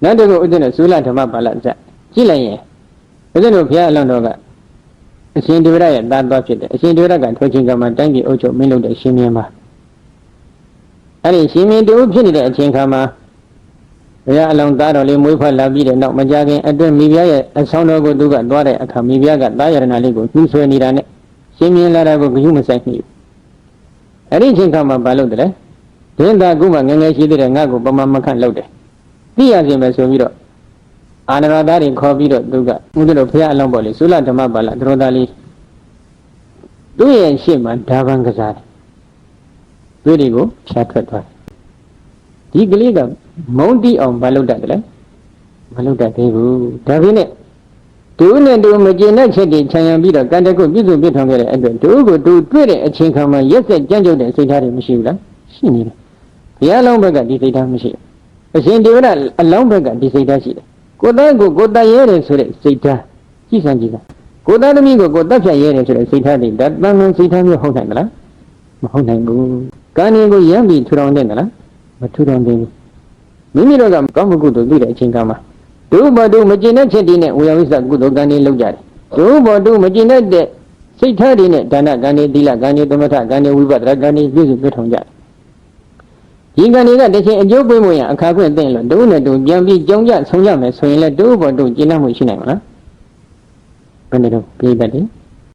နောက်တစ်ခုဥဒ္ဒနသုလဓမ္မပါဠိဇတ်ကြည့်လိုက်ရင်ဥဒ္ဒနဘုရားအလောင်းတော်ကအရှင်ဒေဝရရဲ့သားတော်ဖြစ်တယ်အရှင်ဒေဝရကထိုချိန်ကမှတိုင်းပြည်အုပ်ချုပ်မင်းလုပ်တဲ့ရှင်မင်းပါအဲ့ဒီရှင်မင်းတူဖြစ်နေတဲ့အချိန်ခါမှာဘုရားအလောင်းသားတော်လေးမွေးဖွားလာပြီးတဲ့နောက်မကြခင်အတွင်းမိဖုရားရဲ့အဆောင်တော်ကိုသူကသွားတဲ့အခါမိဖုရားကသားရတနာလေးကိုညှိဆွဲနေတာနဲ့ရှင်မင်းလာတာကိုဂရုမစိုက်မိဘူးအဲ့ဒီအချိန်ခါမှာဘာလုပ်တယ်လဲဒင်းသားကုမငငယ်ရှိသေးတယ်ငါ့ကိုပမာမခန့်လုပ်တယ်သိရခြင်းပဲဆိုပြီးတော့အာနရသားတွေခေါ်ပြီးတော့သူကဥဒ္ဒတော်ဘုရားအလောင်းပေါ်လေသုလဓမ္မပါဠိသရောသားလေးသူ့ရဲ့ရှေ့မှာဓာဗံကစားတယ်သူတွေကိုဖြာထွက်သွားတယ်ဒီကလေးကမုံတိအောင်မလုပ်တတ်တယ်လေမလုပ်တတ်သေးဘူးဒါပေမဲ့သူနဲ့သူမကျင်တဲ့ချက်တွေခြံရံပြီးတော့ကံတကုပြည့်စုံပြည့်ထောင်ခဲ့တဲ့အတွက်သူကိုသူတွေ့တဲ့အချိန်ခါမှာရက်ဆက်ကြမ်းကြုတ်တဲ့စိတ်ထားတွေမရှိဘူးလားရှိနေတယ်ဘုရားလောင်းဘက်ကဒီစိတ်ထားမရှိဘူးအရှင်ဒေဝရအလောင်းဘက်ကဒီစိတ်ထားရှိတယ်ကိုယ်သားကိုကိုယ်တတ်ရဲတယ်ဆိုတဲ့စိတ်ထားကြည့်စမ်းကြည့်လားကိုယ်သားသမီးကိုကိုယ်တတ်ဖြတ်ရဲတယ်ဆိုတဲ့စိတ်ထားတွေဒါတန်မှန်စိတ်ထားမျိုးဟုတ်နိုင်မလားမဟုတ်နိုင်ဘူးကံတွေကိုရမ်းပြီးထူထောင်တဲ့မလားမထူထောင်သေးဘူးမိမိတို့ကကောင်းမှုကုသိုလ်သိတဲ့အချိန်ကမှဒုဘောတုမကျင်တဲ့ချက်တွေနဲ့ဝေယဝိသကုသိုလ်ကံတွေလုပ်ကြတယ်ဒုဘောတုမကျင်တဲ့စိတ်ထားတွေနဲ့ဒါနကံတွေသီလကံတွေသမထကံတွေဝိပဿနာကံတွေပြည့်စုံပြည့်ထောင်ကြတယ်ဒီကံတွေကတစ်ချိန်အကျိုးပေးမှုရအခါခွင့်သိလို့ဒုနဲ့ဒုပြန်ပြီးကြောင်းကြဆုံကြမယ်ဆိုရင်လည်းဒုဘောတုကျင့်မှုရှိနိုင်မလားဘယ်နဲ့တော့ပြိတ္တတယ်